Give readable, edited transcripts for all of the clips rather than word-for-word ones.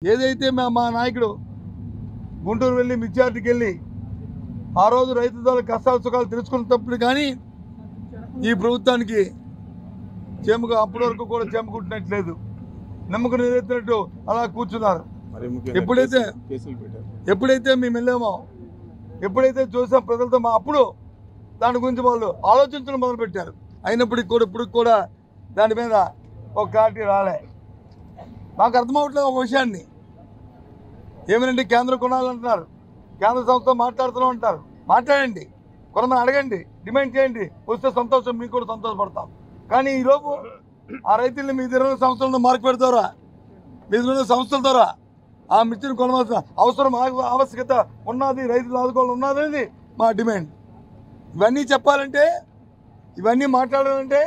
ఏదైతే మా నాయకుడు గుంటూరు వెళ్ళి మిర్చియార్డుకి వెళ్ళి ఆ రోజు రైతుల కష్టాలు సుఖాలు తెలుసుకున్నప్పుడు కానీ ఈ ప్రభుత్వానికి చెముకు అప్పటి వరకు కూడా చెమకుట్టినట్లేదు, నమ్మకం నెరవేర్చినట్టు అలా కూర్చున్నారు. ఎప్పుడైతే మేము వెళ్ళామో, ఎప్పుడైతే చూసాం ప్రజలతో అప్పుడు దాని గురించి వాళ్ళు ఆలోచించడం మొదలుపెట్టారు. అయినప్పటికీ కూడా ఇప్పుడు కూడా దాని మీద ఒక క్లారిటీ రాలే. నాకు అర్థమవట్లేదు ఒక విషయాన్ని. ఏమనంటే కేంద్రం కొనాలంటున్నారు, కేంద్ర సంస్థ మాట్లాడుతూనే ఉంటారు. మాట్లాడండి, కొనమని అడగండి, డిమాండ్ చేయండి, వస్తే సంతోషం, మీకు కూడా సంతోషపడతాం. కానీ ఈలోపు ఆ రైతుల్ని మీ దగ్గర సంస్థలను మార్పు పెడతారా, మీ దగ్గర సంస్థల ద్వారా ఆ మిర్చిని కొనవలసిన అవసరం ఆవశ్యకత ఉన్నది, రైతులు ఆదుకోవాలి ఉన్నది మా డిమాండ్. ఇవన్నీ చెప్పాలంటే, ఇవన్నీ మాట్లాడాలంటే,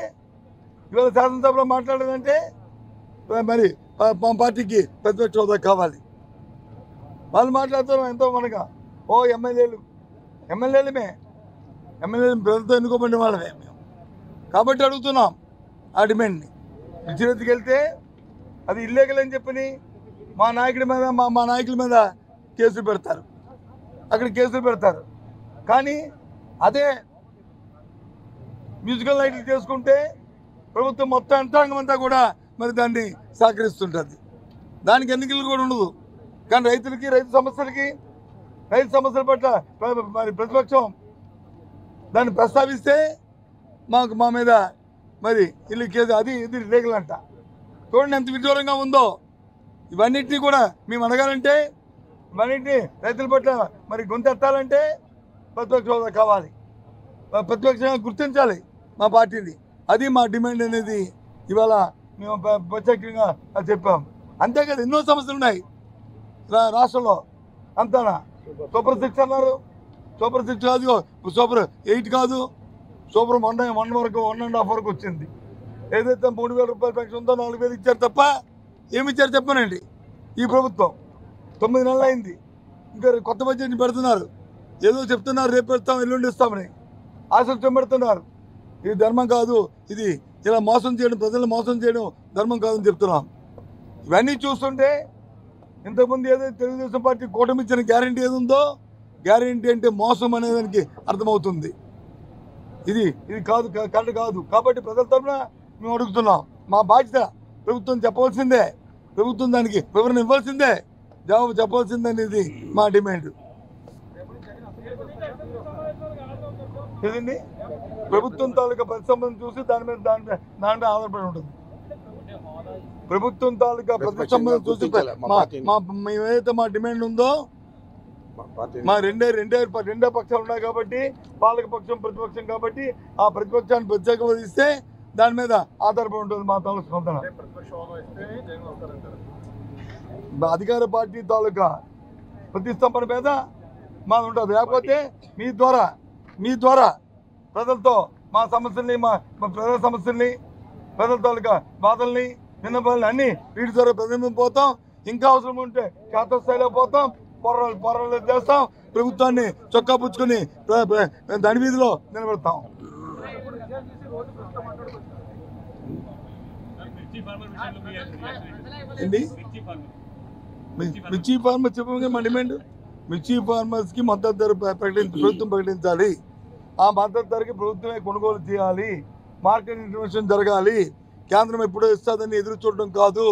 ఇవాళ శాసనసభలో మాట్లాడాలంటే మరి మా పార్టీకి ప్రతిపక్ష హోదా కావాలి. వాళ్ళు మాట్లాడుతారు ఎంతో మనగా. ఓ ఎమ్మెల్యేలు ప్రజలతో ఎన్నుకోబడిన వాళ్ళమే మేము కాబట్టి అడుగుతున్నాం ఆ డిమాండ్ని. మిర్చిరెత్తికి వెళ్తే అది ఇల్లీగల్ అని చెప్పని మా నాయకుడి మీద మా నాయకుల మీద కేసులు పెడతారు, అక్కడ కేసులు పెడతారు. కానీ అదే మ్యూజికల్ నైట్లు చేసుకుంటే ప్రభుత్వం మొత్తం యంత్రాంగం అంతా కూడా మరి దాన్ని సహకరిస్తుంటుంది. దానికి ఎన్నికలు కూడా ఉండదు. కానీ రైతులకి, రైతు సమస్యల పట్ల మరి ప్రతిపక్షం దాన్ని ప్రస్తావిస్తే మా మీద మరి ఇల్లు కేసు, అది ఇది లీగల్ అంట. చూడండి ఎంత విదూరంగా ఉందో. ఇవన్నిటినీ కూడా మేము అడగాలంటే, ఇవన్నిటినీ రైతుల పట్ల మరి గొంతెత్తాలంటే ప్రతిపక్ష హోదా కావాలి, ప్రతిపక్షంగా గుర్తించాలి మా పార్టీని. అది మా డిమాండ్ అనేది ఇవాళ మేము ప్రత్యేకంగా చెప్పాం. అంతేకాదు ఎన్నో సమస్యలు ఉన్నాయి రాష్ట్రంలో. అంతానా సూపర్ 6 అన్నారు, సూపర్ 6 కాదు, సూపర్ 8 కాదు, సూపర్ 1 వరకు 1.5 వరకు వచ్చింది. ఏదైతే 3,000 రూపాయల పెన్షన్ ఉందో 4,000 ఇచ్చారు తప్ప ఏమి ఇచ్చారు చెప్పనండి. ఈ ప్రభుత్వం 9 నెలలు అయింది, ఇంకా కొత్త బడ్జెట్ని పెడుతున్నారు. ఏదో చెప్తున్నారు రేపు పెడతాం, ఎల్లుండి ఇస్తామని ఆశలు చూపెడుతున్నారు. ఇది ధర్మం కాదు. ఇది ఇలా మోసం చేయడం, ప్రజలను మోసం చేయడం ధర్మం కాదని చెప్తున్నాం. ఇవన్నీ చూస్తుంటే ఇంతకుముందు ఏదైతే తెలుగుదేశం పార్టీ కూటమి ఇచ్చిన గ్యారంటీ ఏది ఉందో, గ్యారంటీ అంటే మోసం అనేదానికి అర్థమవుతుంది. ఇది కాదు, కరెక్ట్ కాదు. కాబట్టి ప్రజల తరఫున మేము అడుగుతున్నాం. మా బాధ్యత ప్రభుత్వం చెప్పవలసిందే, ప్రభుత్వం దానికి వివరణ ఇవ్వాల్సిందే, జవాబు చెప్పవలసిందే అనేది మా డిమాండ్. ఏదండి ప్రభుత్వం తాలూకా ప్రతిష్టంభం చూసి దాని మీద ఆధారపడి ఉంటుంది. ప్రభుత్వం తాలూకా ప్రతిష్టంభం చూసి మేమైతే మా డిమాండ్ ఉందో, మా రెండే పక్షాలు ఉన్నాయి కాబట్టి, పాలక పక్షం ప్రతిపక్షం కాబట్టి ఆ ప్రతిపక్షాన్ని ప్రత్యేకంగా ఇస్తే దాని మీద ఆధారపడి ఉంటుంది మా తాలూకా స్పందన. అధికార పార్టీ తాలూకా ప్రతిష్టంభన మీద మాది ఉంటుంది. లేకపోతే మీ ద్వారా ప్రజలతో మా సమస్యల్ని, మా ప్రజల సమస్యల్ని, ప్రజల తాలూకా బాధల్ని, విన్నపాలని అన్నీ వీటి ద్వారా ప్రజలు పోతాం. ఇంకా అవసరం ఉంటే క్షేత్రస్థాయిలో పోతాం, పోరాటాలు చేస్తాం, ప్రభుత్వాన్ని చొక్కా పుచ్చుకొని దాని వీధిలో నిలబెడతాం. మిర్చి ఫార్మర్స్ చెప్పగా మా డిమాండ్, మిర్చి ఫార్మర్స్కి మద్దతు ధర ప్రభుత్వం ప్రకటించాలి. ఆ మద్దతు ధరకి ప్రభుత్వమే కొనుగోలు చేయాలి. మార్కెట్ ఇంటర్వెన్షన్ జరగాలి. కేంద్రం ఎప్పుడో ఇస్తుందని ఎదురు చూడడం కాదు.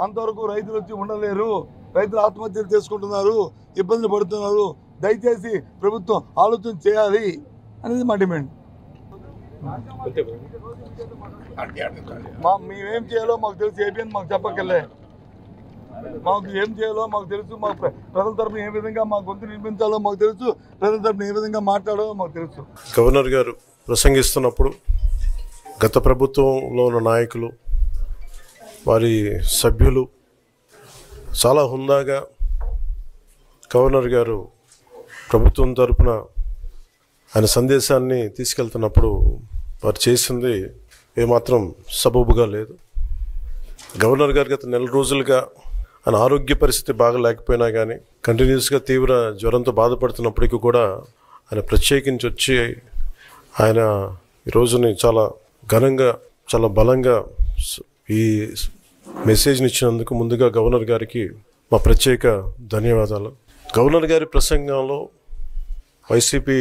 అంతవరకు రైతులు వచ్చి ఉండలేరు, రైతులు ఆత్మహత్యలు చేసుకుంటున్నారు, ఇబ్బందులు పడుతున్నారు. దయచేసి ప్రభుత్వం ఆలోచన చేయాలి అనేది మా డిమాండ్. మేమేం చేయాలో మాకు తెలుసు. ఏపీఎన్ మాకు చెప్పక్కర్లే. మాకు ఏం చేయాలో మాకు తెలుసు. మాకు ప్రజల తరపున ఏ విధంగా మా గొంతు నిర్మించాలో మాకు తెలుసు. ప్రజల తరపున ఏ విధంగా మాట్లాడాలో మాకు తెలుసు. గవర్నర్ గారు ప్రసంగిస్తున్నప్పుడు గత ప్రభుత్వంలో ఉన్న నాయకులు, వారి సభ్యులు చాలా హుందాగా గవర్నర్ గారు ప్రభుత్వం తరపున ఆయన సందేశాన్ని తీసుకెళ్తున్నప్పుడు వారు చేసింది ఏమాత్రం సబబుగా లేదు. గవర్నర్ గారు గత నెల రోజులుగా ఆయన ఆరోగ్య పరిస్థితి బాగా లేకపోయినా కానీ, కంటిన్యూస్గా తీవ్ర జ్వరంతో బాధపడుతున్నప్పటికీ కూడా ఆయన ప్రత్యేకించి వచ్చి ఆయన ఈ రోజుని చాలా ఘనంగా, చాలా బలంగా ఈ మెసేజ్ని ఇచ్చినందుకు ముందుగా గవర్నర్ గారికి మా ప్రత్యేక ధన్యవాదాలు. గవర్నర్ గారి ప్రసంగంలో వైసీపీ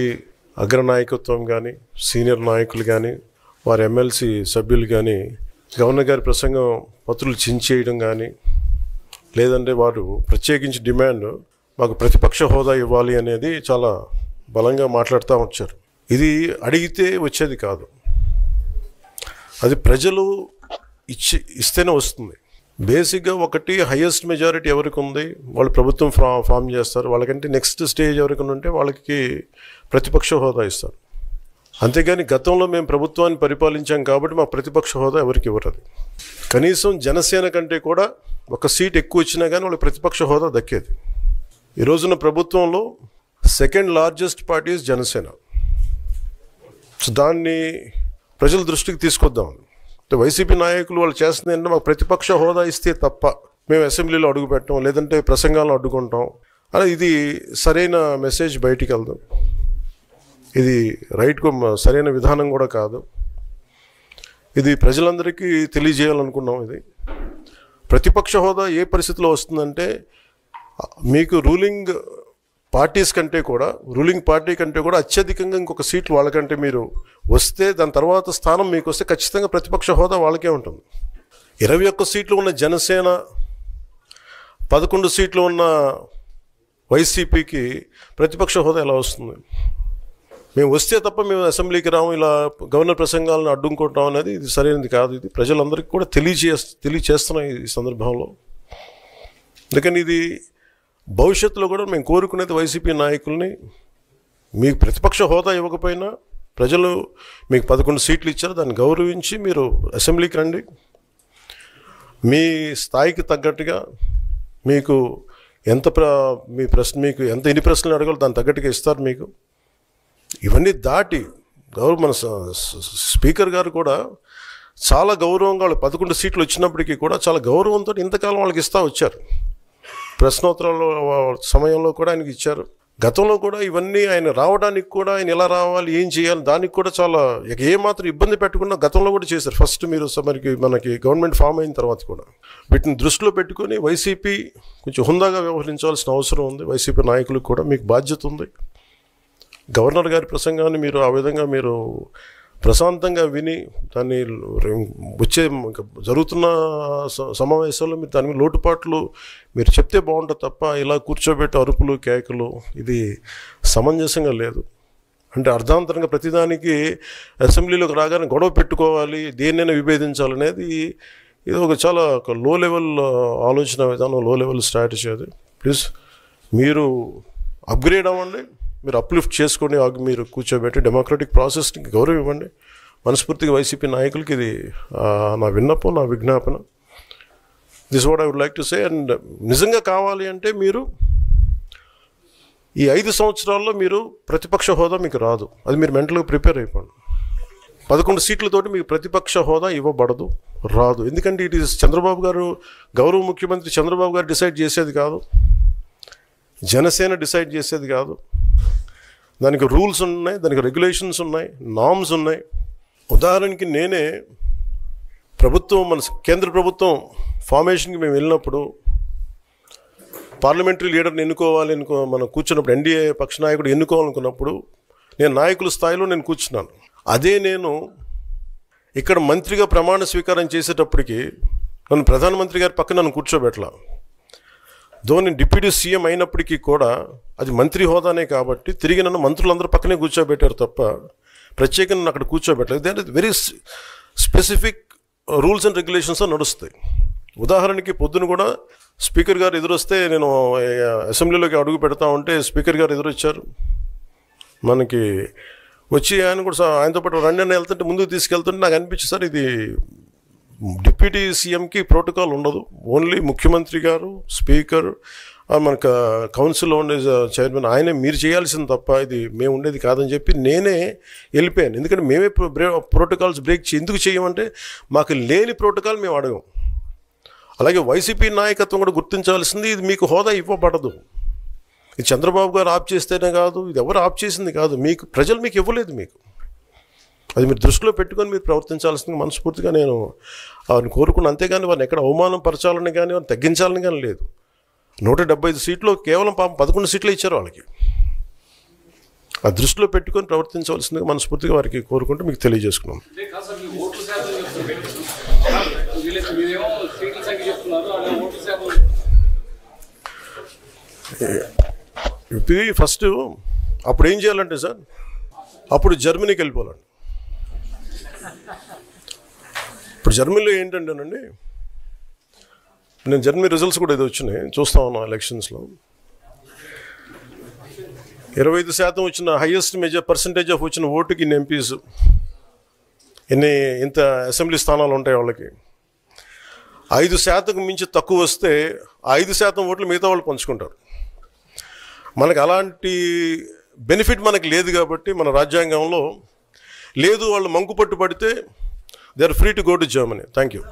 అగ్రనాయకత్వం కానీ, సీనియర్ నాయకులు కానీ, వారి ఎమ్మెల్సీ సభ్యులు కానీ గవర్నర్ గారి ప్రసంగం పత్రులు చించేయడం కానీ, లేదంటే వారు ప్రత్యేకించి డిమాండ్ మాకు ప్రతిపక్ష హోదా ఇవ్వాలి అనేది చాలా బలంగా మాట్లాడుతూ వచ్చారు. ఇది అడిగితే వచ్చేది కాదు, అది ప్రజలు ఇస్తేనే వస్తుంది. బేసిక్గా ఒకటి హైయెస్ట్ మెజారిటీ ఎవరికి ఉంది వాళ్ళు ప్రభుత్వం ఫామ్ చేస్తారు, వాళ్ళకంటే నెక్స్ట్ స్టేజ్ ఎవరికి ఉంటే వాళ్ళకి ప్రతిపక్ష హోదా ఇస్తారు. అంతేగాని గతంలో మేము ప్రభుత్వాన్ని పరిపాలించాం కాబట్టి మా ప్రతిపక్ష హోదా ఎవరికి ఇవ్వరు. కనీసం జనసేన కంటే కూడా ఒక సీట్ ఎక్కువ వచ్చినా కానీ వాళ్ళకి ప్రతిపక్ష హోదా దక్కేది. ఈ రోజున ప్రభుత్వంలో second largest party Janasena. So దాన్ని ప్రజల దృష్టికి తీసుకొద్దాం. వైసీపీ నాయకులు వాళ్ళు చేస్తుంది ఏంటంటే మాకు ప్రతిపక్ష హోదా ఇస్తే తప్ప మేము అసెంబ్లీలో అడుగు పెట్టాం, లేదంటే ప్రసంగాలను అడ్డుకుంటాం అలా. ఇది సరైన మెసేజ్ బయటికి వెళ్దాం, ఇది సరైన విధానం కూడా కాదు. ఇది ప్రజలందరికీ తెలియజేయాలనుకున్నాం. ఇది ప్రతిపక్ష హోదా ఏ పరిస్థితిలో వస్తుందంటే మీకు రూలింగ్ పార్టీ కంటే కూడా అత్యధికంగా ఇంకొక సీట్లు వాళ్ళకంటే మీరు వస్తే దాని తర్వాత స్థానం మీకు వస్తే ఖచ్చితంగా ప్రతిపక్ష హోదా వాళ్ళకే ఉంటుంది. 21 సీట్లు ఉన్న జనసేన, 11 సీట్లు ఉన్న వైసీపీకి ప్రతిపక్ష హోదా ఎలా వస్తుంది? మేము వస్తే తప్ప మేము అసెంబ్లీకి రాము, ఇలా గవర్నర్ ప్రసంగాలను అడ్డుకుంటాం అనేది ఇది సరైనది కాదు. ఇది ప్రజలందరికీ కూడా తెలియచేస్తున్నాం ఈ సందర్భంలో. అందుకని ఇది భవిష్యత్తులో కూడా మేము కోరుకునేది వైసీపీ నాయకుల్ని, మీకు ప్రతిపక్ష హోదా ఇవ్వకపోయినా ప్రజలు మీకు 11 సీట్లు ఇచ్చారు, దాన్ని గౌరవించి మీరు అసెంబ్లీకి రండి. మీ స్థాయికి తగ్గట్టుగా మీకు ఎన్ని ప్రశ్నలు అడగాలో దాన్ని తగ్గట్టుగా ఇస్తారు మీకు. ఇవన్నీ దాటి మన స్పీకర్ గారు కూడా చాలా గౌరవంగా వాళ్ళు 11 సీట్లు వచ్చినప్పటికీ కూడా చాలా గౌరవంతో ఇంతకాలం వాళ్ళకి ఇస్తూ వచ్చారు. ప్రశ్నోత్తరాల సమయంలో కూడా ఆయనకి ఇచ్చారు. గతంలో కూడా ఇవన్నీ ఆయన రావడానికి కూడా ఆయన ఎలా రావాలి, ఏం చేయాలి, దానికి కూడా చాలా ఏమాత్రం ఇబ్బంది పెట్టకుండా గతంలో కూడా చేశారు. ఫస్ట్ మీరు మనకి గవర్నమెంట్ ఫామ్ అయిన తర్వాత కూడా వీటిని దృష్టిలో పెట్టుకొని వైసీపీ కొంచెం హుందాగా వ్యవహరించాల్సిన అవసరం ఉంది. వైసీపీ నాయకులకు కూడా మీకు బాధ్యత ఉంది. గవర్నర్ గారి ప్రసంగాన్ని మీరు ఆ విధంగా మీరు ప్రశాంతంగా విని దాన్ని జరుగుతున్న సమావేశాల్లో మీరు దాని లోటుపాట్లు మీరు చెప్తే బాగుంటుంది తప్ప ఇలా కూర్చోబెట్టి అరుపులు కేకలు ఇది సమంజసంగా లేదు. అంటే అర్ధాంతరంగా ప్రతిదానికి అసెంబ్లీలోకి రాగానే గొడవ పెట్టుకోవాలి, దేన్నైనా విభేదించాలనేది ఇది చాలా లో లెవెల్ ఆలోచన విధానం, లో లెవెల్ స్ట్రాటజీ. అది ప్లీజ్ మీరు అప్గ్రేడ్ అవ్వండి, మీరు అప్లిఫ్ట్ చేసుకొని మీరు కూర్చోబెట్టి డెమోక్రటిక్ ప్రాసెస్కి గౌరవం ఇవ్వండి. మనస్ఫూర్తిగా వైసీపీ నాయకులకి ఇది నా విన్నపం, నా విజ్ఞాపన. This what I would like to say. And నిజంగా కావాలి అంటే మీరు ఈ 5 సంవత్సరాల్లో మీరు ప్రతిపక్ష హోదా మీకు రాదు, అది మీరు మెంటల్గా ప్రిపేర్ అయిపోండి. 11 సీట్లతోటి మీకు ప్రతిపక్ష హోదా ఇవ్వబడదు, రాదు. ఎందుకంటే ఇట్ ఈస్ చంద్రబాబు గారు, గౌరవ ముఖ్యమంత్రి చంద్రబాబు గారు డిసైడ్ చేసేది కాదు, జనసేన డిసైడ్ చేసేది కాదు. దానికి రూల్స్ ఉన్నాయి, దానికి రెగ్యులేషన్స్ ఉన్నాయి, నామ్స్ ఉన్నాయి. ఉదాహరణకి నేనే మన కేంద్ర ప్రభుత్వం ఫార్మేషన్కి మేము వెళ్ళినప్పుడు పార్లమెంటరీ లీడర్ని మనం కూర్చున్నప్పుడు ఎన్డీఏ పక్ష నాయకుడు ఎన్నుకోవాలనుకున్నప్పుడు నేను నాయకుల స్థాయిలో నేను కూర్చున్నాను. అదే నేను ఇక్కడ మంత్రిగా ప్రమాణ స్వీకారం చేసేటప్పటికి నన్ను ప్రధానమంత్రి గారి పక్కన నన్ను కూర్చోబెట్టలా. నేను డిప్యూటీ సీఎం అయినప్పటికీ కూడా అది మంత్రి హోదానే కాబట్టి తిరిగి నన్ను మంత్రులందరూ పక్కనే కూర్చోబెట్టారు తప్ప ప్రత్యేకంగా నన్ను అక్కడ కూర్చోబెట్టలేదు. They are very specific rules and regulations నడుస్తాయి. ఉదాహరణకి పొద్దున కూడా స్పీకర్ గారు ఎదురొస్తే నేను అసెంబ్లీలోకి అడుగు పెడతా ఉంటే స్పీకర్ గారు ఎదురొచ్చారు. మనకి వచ్చి ఆయనతో పాటు రండి అని వెళ్తుంటే ముందుకు తీసుకెళ్తుంటే నాకు అనిపించింది, సార్ ఇది డిప్యూటీ సీఎంకి ప్రోటోకాల్ ఉండదు, ఓన్లీ ముఖ్యమంత్రి గారు, స్పీకర్, మనకు కౌన్సిల్లో ఉండే చైర్మన్ ఆయనే మీరు చేయాల్సింది తప్ప ఇది మేము ఉండేది కాదని చెప్పి నేనే వెళ్ళిపోయాను. ఎందుకంటే మేమే ప్రోటోకాల్స్ బ్రేక్ ఎందుకు చేయమంటే మాకు లేని ప్రోటోకాల్ మేము అడగం. అలాగే వైసీపీ నాయకత్వం కూడా గుర్తించాల్సింది, ఇది మీకు హోదా ఇవ్వబడదు. ఇది చంద్రబాబు గారు ఆప్ చేస్తేనే కాదు, ఇది ఎవరు ఆప్ చేసింది కాదు, మీకు ప్రజలు మీకు ఇవ్వలేదు. మీకు అది మీరు దృష్టిలో పెట్టుకొని మీరు ప్రవర్తించాల్సింది మనస్ఫూర్తిగా నేను వారిని కోరుకున్నాను. అంతేగాని వారిని ఎక్కడ అవమానం పరచాలని కానీ వారిని తగ్గించాలని కానీ లేదు. 175 సీట్లు కేవలం 11 సీట్లే ఇచ్చారు వాళ్ళకి. ఆ దృష్టిలో పెట్టుకొని ప్రవర్తించవలసిందిగా మనస్ఫూర్తిగా వారికి కోరుకుంటూ మీకు తెలియజేసుకున్నాం. ఇది ఫస్ట్ అప్పుడు ఏం చేయాలంటే సార్, అప్పుడు జర్మనీకి వెళ్ళిపోవాలండి. ఇప్పుడు జర్మనీలో ఏంటంటేనండి, నేను జర్మనీ రిజల్ట్స్ కూడా ఏదో వచ్చినాయి చూస్తా ఉన్నా ఎలక్షన్స్లో. 25% వచ్చిన హైయెస్ట్ పర్సంటేజ్ ఆఫ్ వచ్చిన ఓటుకి ఇన్ని ఎంపీస్, ఇంత అసెంబ్లీ స్థానాలు ఉంటాయి వాళ్ళకి. 5% మించి తక్కువ వస్తే 5% ఓట్లు మిగతా వాళ్ళు పంచుకుంటారు. మనకు అలాంటి బెనిఫిట్ మనకు లేదు కాబట్టి మన రాజ్యాంగంలో లేదు. వాళ్ళు మంకు పట్టు పడితే they are free to go to Germany. Thank you.